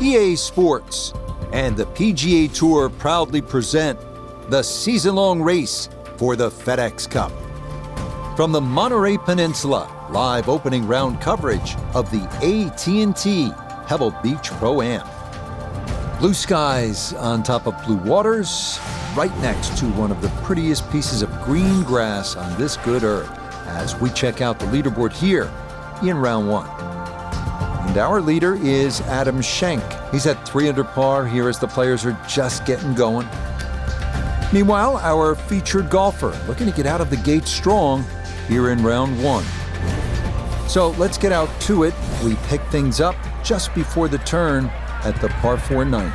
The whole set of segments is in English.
EA Sports and the PGA Tour proudly present the season-long race for the FedEx Cup. From the Monterey Peninsula, live opening round coverage of the AT&T Pebble Beach Pro-Am. Blue skies on top of blue waters, right next to one of the prettiest pieces of green grass on this good earth, as we check out the leaderboard here in round one. And our leader is Adam Schenk. He's at 3 under par here as the players are just getting going. Meanwhile, our featured golfer looking to get out of the gate strong here in round one. So let's get out to it. We pick things up just before the turn at the par 4 ninth.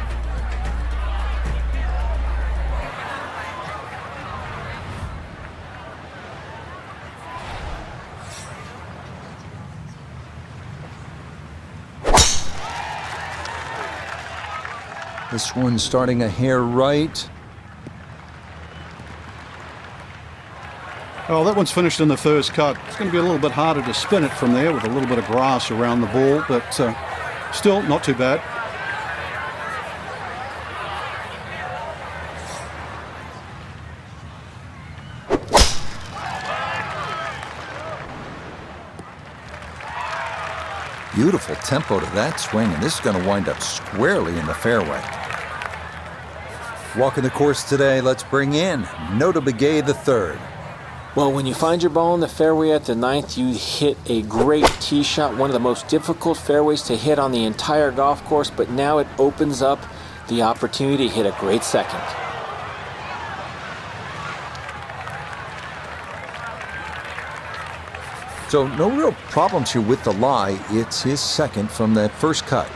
This one starting a hair right. Oh, that one's finished in the first cut. It's going to be a little bit harder to spin it from there with a little bit of grass around the ball, but still not too bad. Beautiful tempo to that swing, and this is going to wind up squarely in the fairway. Walking the course today, let's bring in Nota Begay III. Well, when you find your ball in the fairway at the ninth, you hit a great tee shot, one of the most difficult fairways to hit on the entire golf course, but now it opens up the opportunity to hit a great second. So no real problems here with the lie. It's his second from that first cut.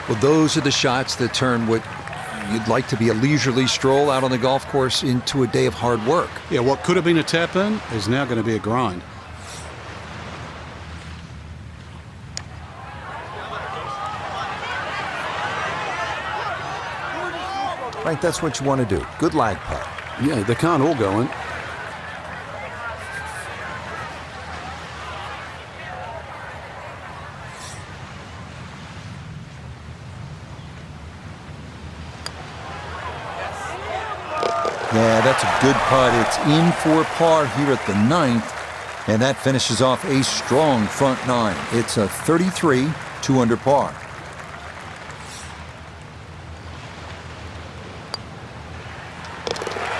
Well, those are the shots that turn what you'd like to be a leisurely stroll out on the golf course into a day of hard work. Yeah, what could have been a tap-in is now going to be a grind. Right, that's what you want to do. Good lag putt. Yeah, they can't all go in. Yeah, that's a good putt. It's in for par here at the ninth, and that finishes off a strong front nine. It's a 33, 2 under par.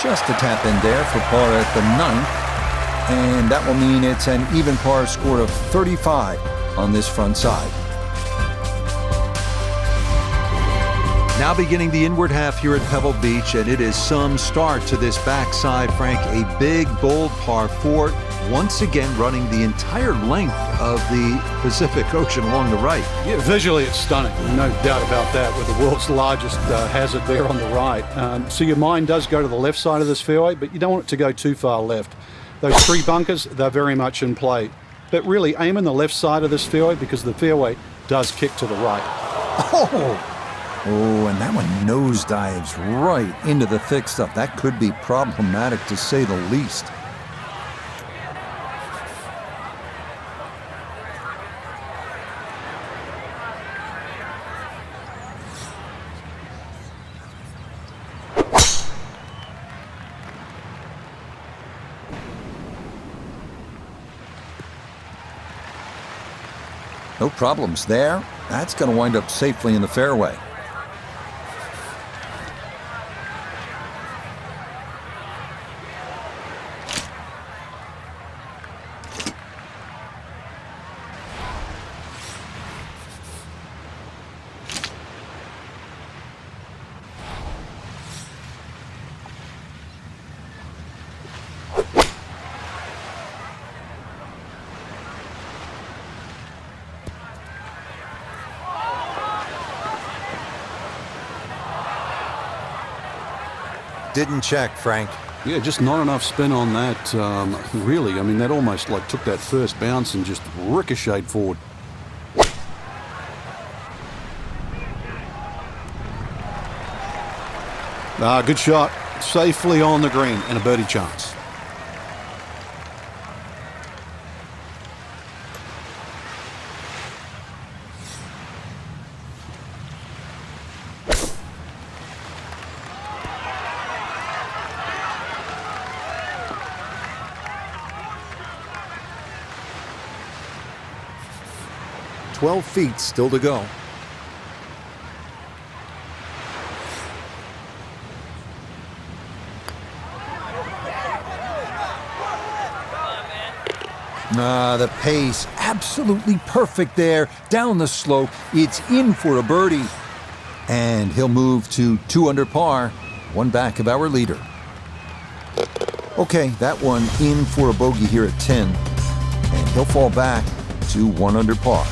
Just a tap in there for par at the ninth, and that will mean it's an even par score of 35 on this front side. Now beginning the inward half here at Pebble Beach, and it is some start to this backside, Frank. A big, bold par 4, once again running the entire length of the Pacific Ocean along the right. Yeah, visually it's stunning, no doubt about that, with the world's largest hazard there on the right. So your mind does go to the left side of this fairway, but you don't want it to go too far left. Those 3 bunkers, they're very much in play. But really aim in the left side of this fairway because the fairway does kick to the right. Oh, and that one nosedives right into the thick stuff. That could be problematic to say the least. No problems there. That's going to wind up safely in the fairway. didn't check, Frank. Yeah, just not enough spin on that, really. I mean, that almost like took that first bounce and just ricocheted forward. Good shot. Safely on the green and a birdie chance. "12 feet still to go." The pace absolutely perfect there. Down the slope. It's in for a birdie. And he'll move to 2 under par, 1 back of our leader. Okay, that one in for a bogey here at 10. And he'll fall back to 1 under par.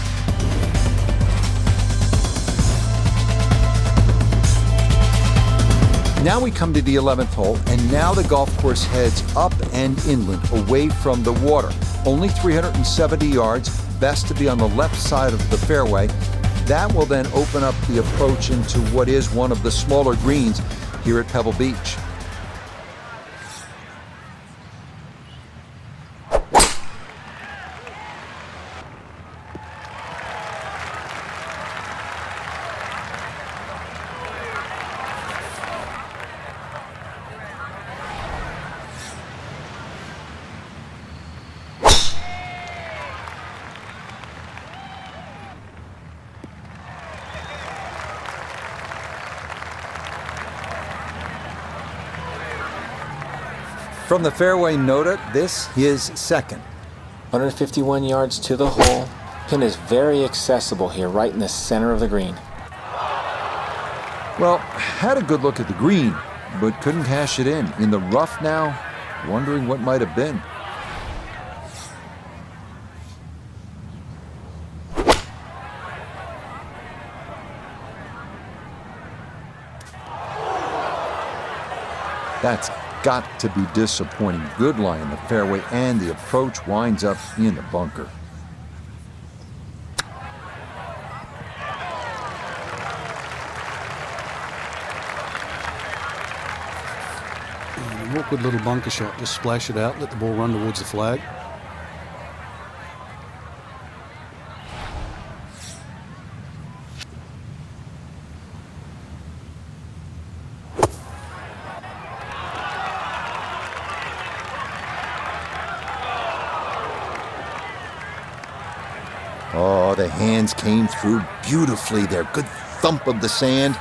Now we come to the 11th hole, and now the golf course heads up and inland, away from the water. Only 370 yards, best to be on the left side of the fairway. That will then open up the approach into what is one of the smaller greens here at Pebble Beach. From the fairway nota, this is second. 151 yards to the hole. Pin is very accessible here, right in the center of the green. Well, had a good look at the green, but couldn't cash it in. In the rough now, wondering what might have been. That's got to be disappointing. Good lie in the fairway, and the approach winds up in the bunker. An awkward little bunker shot. Just splash it out, let the ball run towards the flag. Oh, the hands came through beautifully there. Good thump of the sand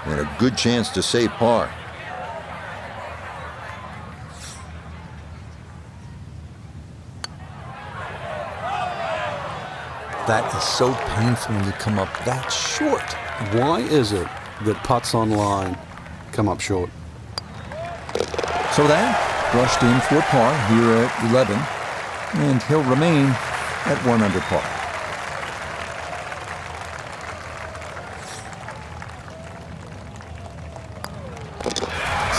and a good chance to save par. That is so painful when you come up that short. Why is it that putts on line come up short? So that brushed in for par here at 11, and he'll remain at 1 under par.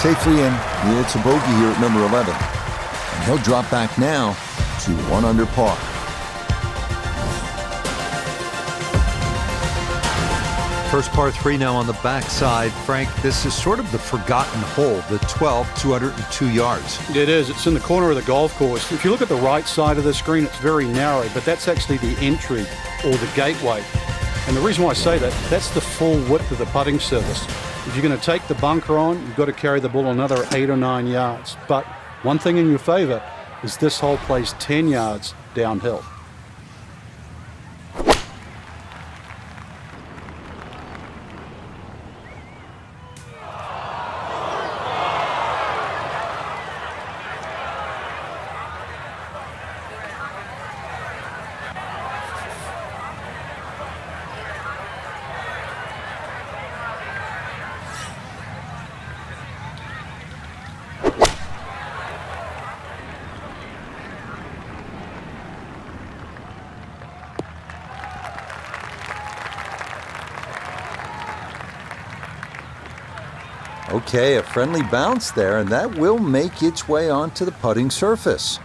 Safely in. It's a bogey here at number 11. And he'll drop back now to 1 under par. First par 3 now on the backside. Frank, this is sort of the forgotten hole, the 12, 202 yards. It is. It's in the corner of the golf course. If you look at the right side of the screen, it's very narrow, but that's actually the entry or the gateway. And the reason why I say that, that's the full width of the putting surface. If you're going to take the bunker on, you've got to carry the ball another 8 or 9 yards. But one thing in your favor is this hole plays 10 yards downhill. Okay, a friendly bounce there, and that will make its way onto the putting surface.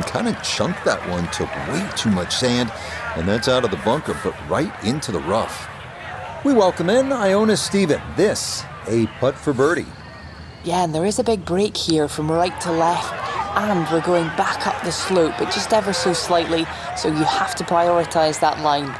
Kind of chunked that one, took way too much sand, and that's out of the bunker, but right into the rough. We welcome in Iona Stephen. This, a putt for birdie. Yeah, and there is a big break here from right to left, and we're going back up the slope, but just ever so slightly, so you have to prioritise that line.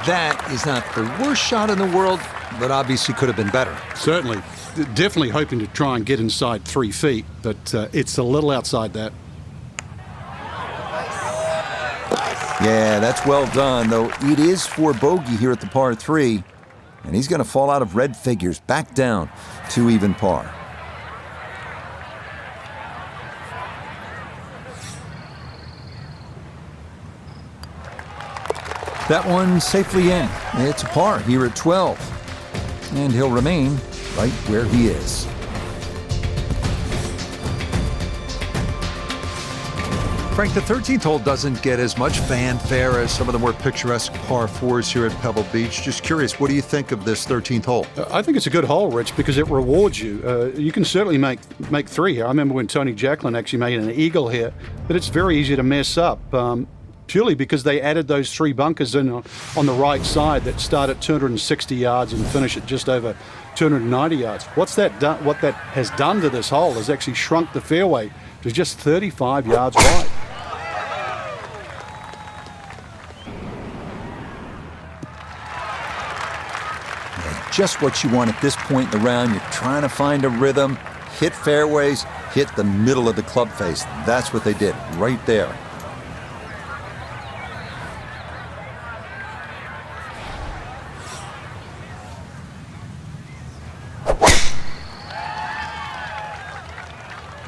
That is not the worst shot in the world, but obviously could have been better. Certainly. Definitely hoping to try and get inside 3 feet, but it's a little outside that. Yeah, that's well done, though it is for bogey here at the par 3, and he's going to fall out of red figures, back down to even par. That one safely in. It's a par here at 12. And he'll remain right where he is. Frank, the 13th hole doesn't get as much fanfare as some of the more picturesque par 4s here at Pebble Beach. Just curious, what do you think of this 13th hole? I think it's a good hole, Rich, because it rewards you. You can certainly make 3 here. I remember when Tony Jacklin actually made an eagle here, but it's very easy to mess up. Purely because they added those 3 bunkers in on the right side that start at 260 yards and finish at just over 290 yards. What that has done to this hole is actually shrunk the fairway to just 35 yards wide. Just what you want at this point in the round. You're trying to find a rhythm, hit fairways, hit the middle of the club face. That's what they did right there.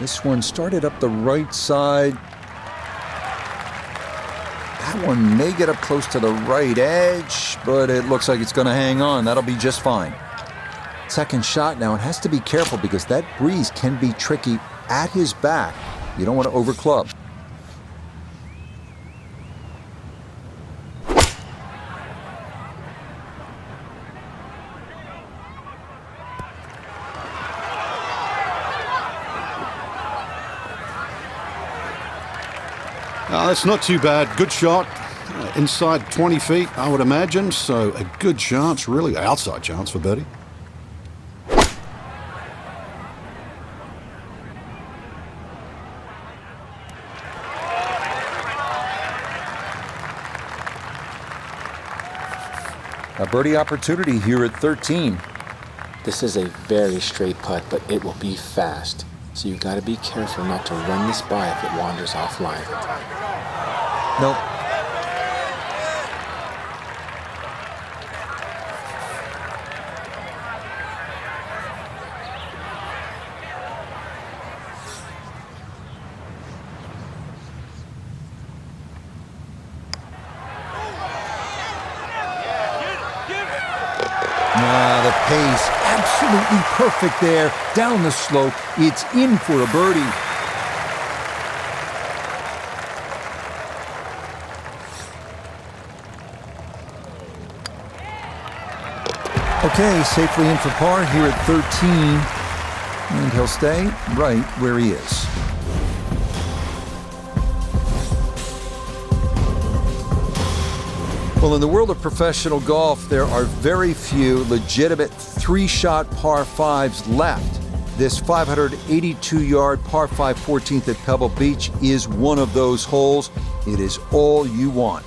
This one started up the right side. That one may get up close to the right edge, but it looks like it's going to hang on. That'll be just fine. Second shot now. It has to be careful because that breeze can be tricky at his back. You don't want to overclub. That's not too bad. Good shot. Inside 20 feet, I would imagine. So a good chance, really outside chance for birdie. A birdie opportunity here at 13. This is a very straight putt, but it will be fast. So you got to be careful not to run this by if it wanders offline. Nope. The pace, absolutely perfect there. Down the slope, it's in for a birdie. Okay, safely in for par here at 13. And he'll stay right where he is. Well, in the world of professional golf, there are very few legitimate 3-shot par 5s left. This 582-yard par 5 14th at Pebble Beach is one of those holes. It is all you want.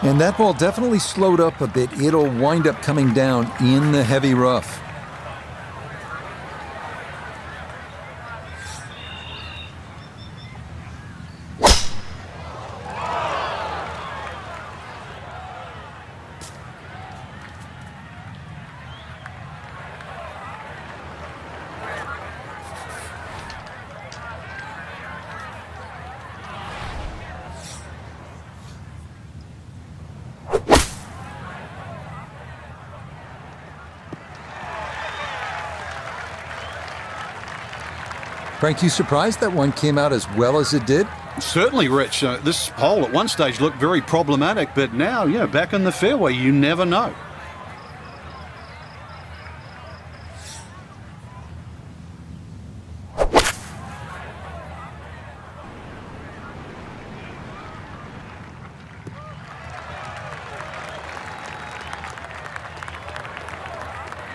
And that ball definitely slowed up a bit. It'll wind up coming down in the heavy rough. Frank, you surprised that one came out as well as it did? Certainly, Rich. This hole at one stage looked very problematic, but now, back in the fairway, you never know.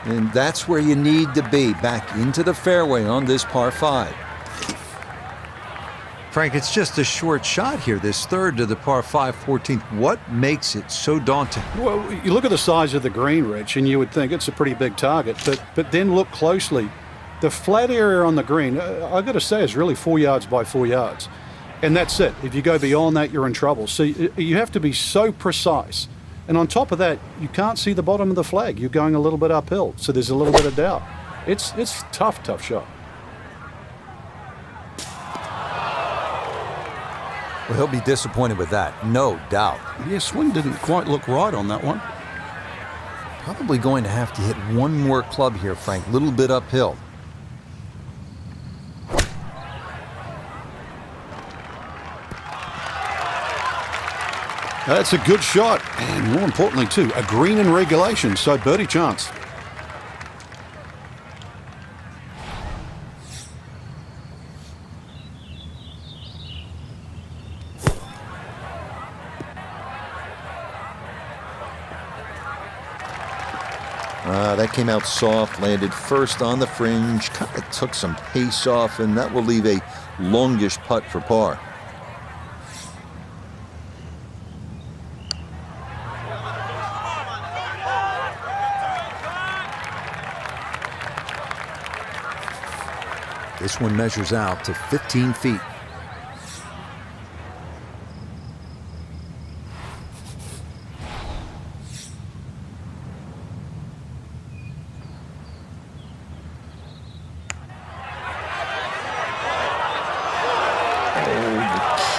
And that's where you need to be, back into the fairway on this par 5. Frank, it's just a short shot here, this third to the par 5 14th. What makes it so daunting? Well, you look at the size of the green, Rich, and you would think it's a pretty big target, but then look closely. The flat area on the green, I've got to say, is really 4 yards by 4 yards. And that's it. If you go beyond that, you're in trouble. So you have to be so precise. And on top of that, you can't see the bottom of the flag. You're going a little bit uphill, so there's a little bit of doubt. It's tough shot. Well, he'll be disappointed with that, no doubt. Yeah, swing didn't quite look right on that one. Probably going to have to hit one more club here, Frank. A little bit uphill. That's a good shot, and more importantly, too, a green in regulation, so birdie chance. That came out soft, landed first on the fringe, kind of took some pace off, and that will leave a longish putt for par. This one measures out to 15 feet.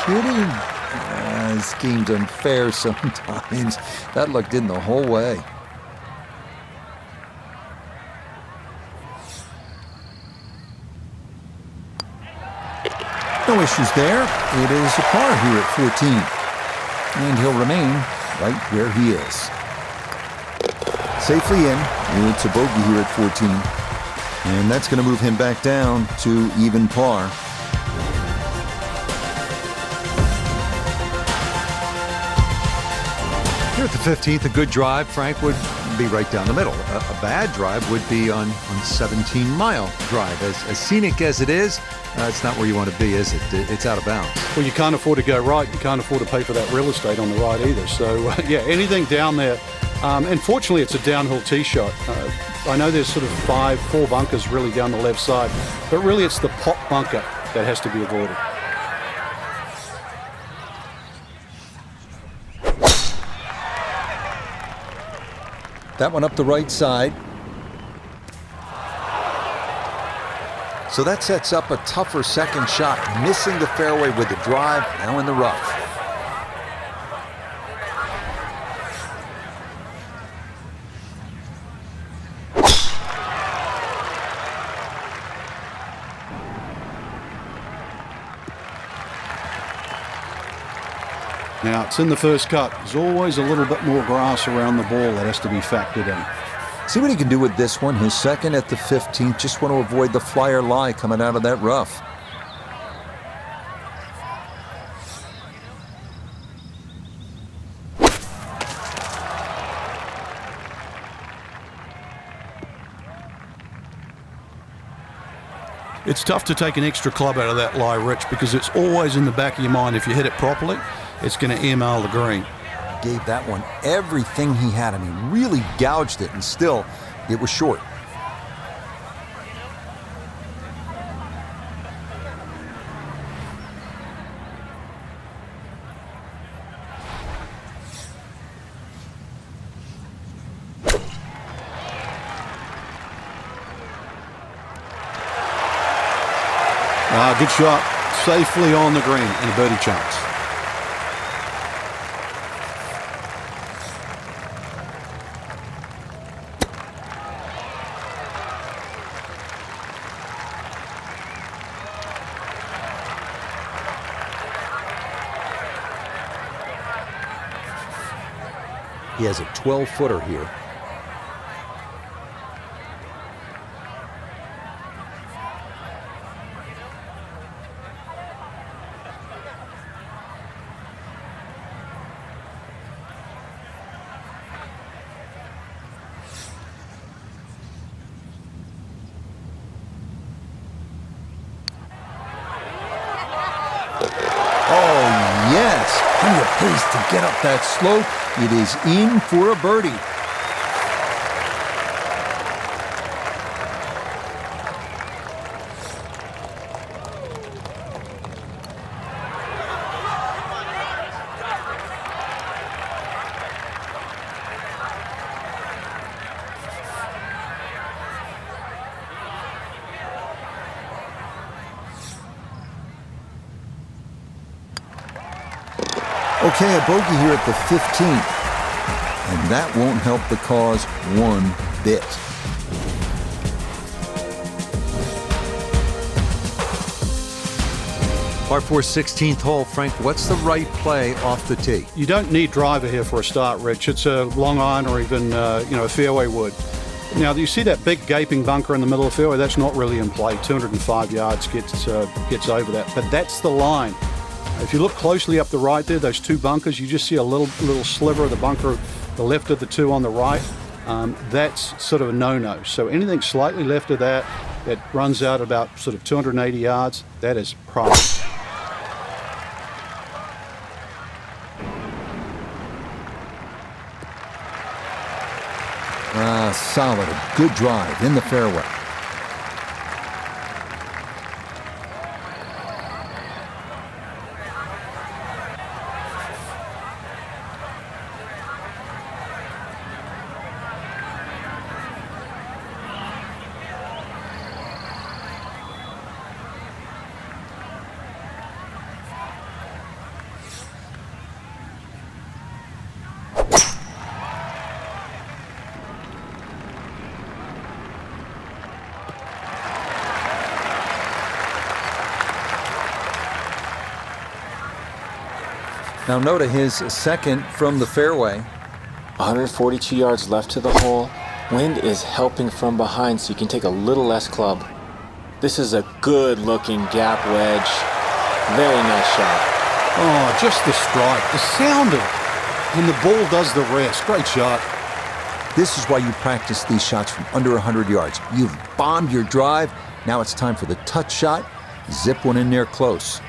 Kidding? This game's unfair sometimes. That looked in the whole way. No issues there. It is a par here at 14. And he'll remain right where he is. Safely in. It's a bogey here at 14. And that's going to move him back down to even par. Here at the 15th, a good drive, Frank, would be right down the middle. A bad drive would be on 17-mile drive. As scenic as it is, it's not where you want to be, is it? It's out of bounds. Well, you can't afford to go right. You can't afford to pay for that real estate on the right either. So, yeah, anything down there. And fortunately, it's a downhill tee shot. I know there's sort of 4 bunkers really down the left side, but really it's the pop bunker that has to be avoided. That one up the right side. So that sets up a tougher second shot. Missing the fairway with the drive, now in the rough. Now, it's in the first cut. There's always a little bit more grass around the ball that has to be factored in. See what he can do with this one. His second at the 15th. Just want to avoid the flyer lie coming out of that rough. It's tough to take an extra club out of that lie, Rich, because it's always in the back of your mind. If you hit it properly, it's going to email the green. Gave that one everything he had. I mean, really gouged it, and still, it was short. Good shot. Safely on the green and a birdie chance. He has a 12-footer here. Plenty of pace to get up that slope. It is in for a birdie. Okay, a bogey here at the 15th, and that won't help the cause one bit. Par 4 16th hole, Frank, what's the right play off the tee? You don't need driver here for a start, Rich. It's a long iron or even a fairway wood. Now, you see that big gaping bunker in the middle of the fairway? That's not really in play. 205 yards gets over that, but that's the line. If you look closely up the right there, those two bunkers, you just see a little sliver of the bunker, the left of the two on the right. That's sort of a no-no. So anything slightly left of that runs out about sort of 280 yards, that is problem. Solid, a good drive in the fairway. Now Noda, his second from the fairway. 142 yards left to the hole. Wind is helping from behind, so you can take a little less club. This is a good-looking gap wedge. Very nice shot. Oh, just the strike, the sound of it, and the ball does the rest. Great shot. This is why you practice these shots from under 100 yards. You've bombed your drive. Now it's time for the touch shot. Zip one in there close.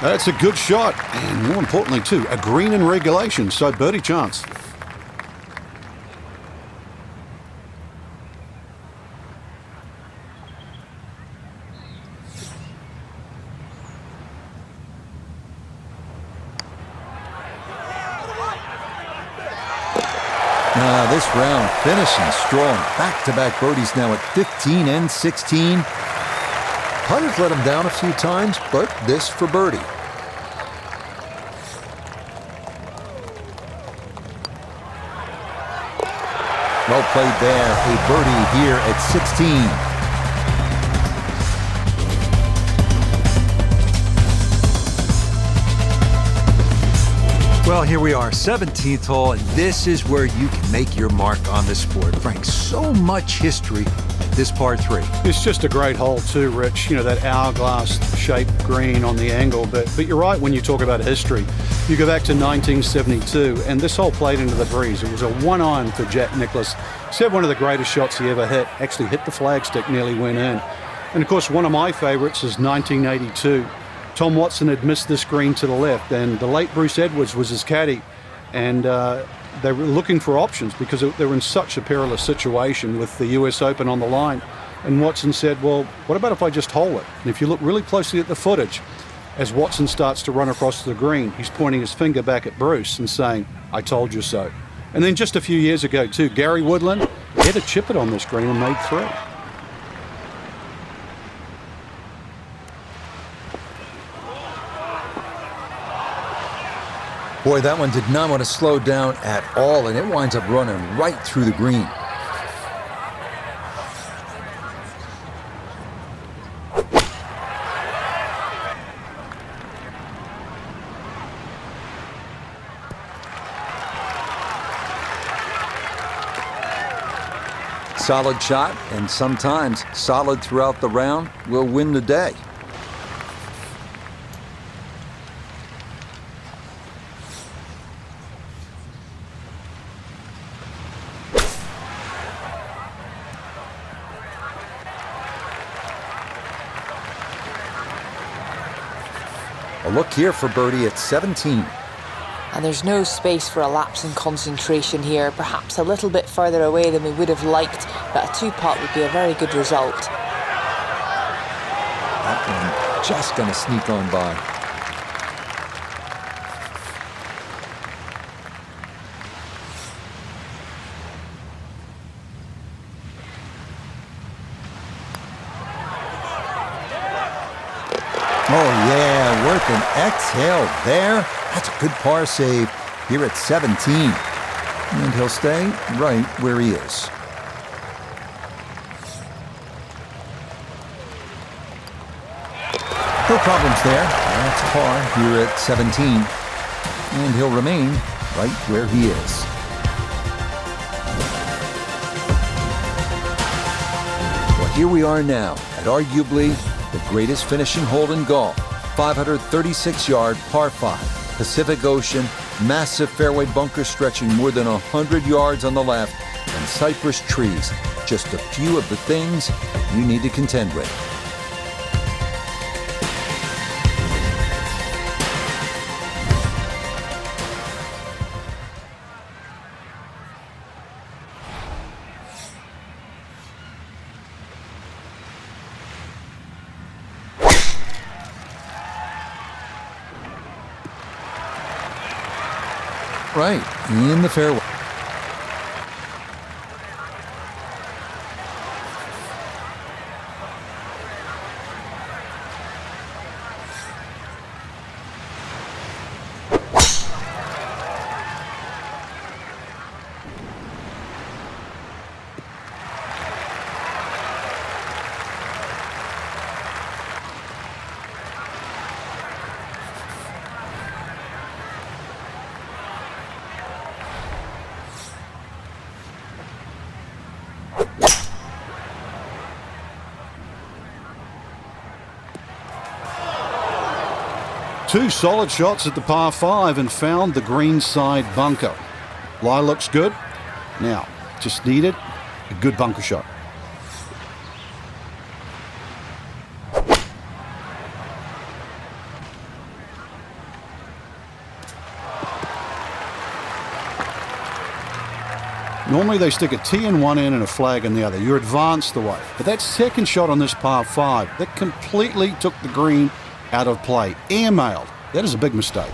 That's a good shot, and more importantly too, a green in regulation, so birdie chance. This round finishing strong. Back-to-back birdies now at 15 and 16. Putter's let him down a few times, but this for birdie. Well played there. A birdie here at 16. Well, here we are, 17th hole, and this is where you can make your mark on the sport. Frank, so much history, this par 3. It's just a great hole too, Rich. You know, that hourglass-shaped green on the angle. But you're right when you talk about history. You go back to 1972, and this hole played into the breeze. It was a one-iron for Jack Nicklaus. Said one of the greatest shots he ever hit. Actually hit the flagstick, nearly went in. And, of course, one of my favorites is 1982. Tom Watson had missed this green to the left, and the late Bruce Edwards was his caddy, and they were looking for options because they were in such a perilous situation with the US Open on the line. And Watson said, well, what about if I just hole it? And if you look really closely at the footage, as Watson starts to run across the green, he's pointing his finger back at Bruce and saying, I told you so. And then just a few years ago, too, Gary Woodland hit a chip it on this green and made 3. Boy, that one did not want to slow down at all, and it winds up running right through the green. Solid shot, and sometimes solid throughout the round, will win the day. A look here for birdie at 17. And there's no space for a lapse in concentration here, perhaps a little bit further away than we would have liked, but a 2-putt would be a very good result. That one just going to sneak on by. Oh yeah, worth an exhale there. That's a good par save here at 17. And he'll stay right where he is. No problems there. That's par here at 17. And he'll remain right where he is. Well, here we are now at arguably the greatest finishing hole in golf. 536-yard par 5. Pacific Ocean, massive fairway bunker stretching more than 100 yards on the left, and cypress trees. Just a few of the things you need to contend with. Right, in the fairway. Two solid shots at the par 5 and found the green side bunker. Lie looks good. Now, just needed a good bunker shot. Normally they stick a tee in one end and a flag in the other. You advance the way. But that second shot on this par 5, that completely took the green out of play. Airmailed. That is a big mistake.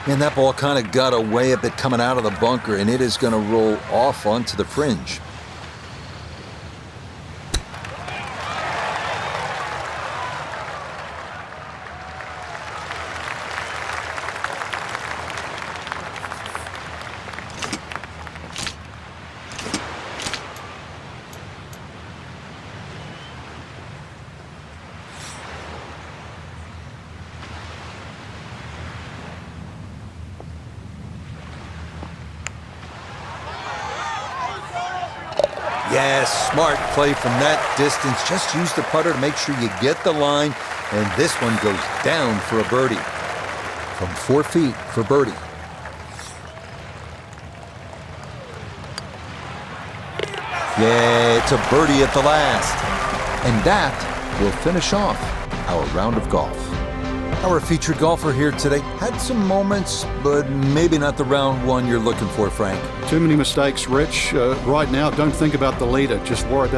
And that ball kind of got away a bit coming out of the bunker, and it is going to roll off onto the fringe. Yes, smart play from that distance. Just use the putter to make sure you get the line. And this one goes down for a birdie. From 4 feet for birdie. Yeah, it's a birdie at the last. And that will finish off our round of golf. Our featured golfer here today had some moments, but maybe not the round one you're looking for, Frank. Too many mistakes, Rich. Right now, don't think about the leader. Just worry about